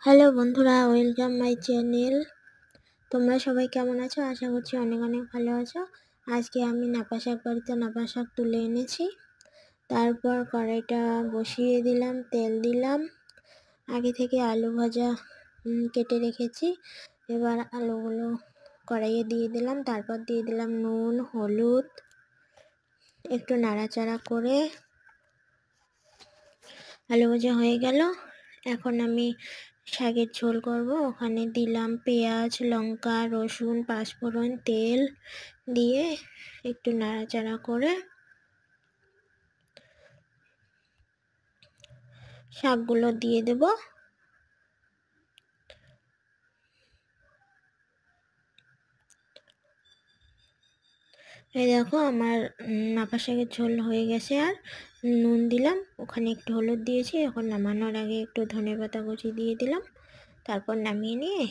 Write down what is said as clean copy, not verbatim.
Hello বন্ধুরা, welcome my channel. তোমরা সবাই কেমন আছো? আশা করছি অনেক অনেক ভালো আছো। আজকে আমি নাপা শাক বাড়িতে নাপা শাক তুলে এনেছি। তারপর কড়াইটা বসিয়ে দিলাম, তেল দিলাম। আগে থেকে আলু ভাজা কেটে রেখেছি। এবার আলুগুলো কড়াইয়ে দিয়ে দিলাম, তারপর দিয়ে দিলাম নুন, হলুদ, একটু নাড়াচাড়া করে আলু ভাজা হয়ে গেল। এখন আমি শাকের ঝোল করব। ওখানে দিলাম পেঁয়াজ, লঙ্কা, রসুন, পাঁচফোড়ন, তেল দিয়ে একটু নাড়াচাড়া করে শাকগুলো দিয়ে দেব। এই দেখো আমার নাপা শাকের ঝোল হয়ে গেছে। আর নুন দিলাম, ওখানে একটু হলুদ দিয়েছি। এখন নামানোর আগে একটু ধনেপাতা কুচি দিয়ে দিলাম। তারপর নামিয়ে নিয়ে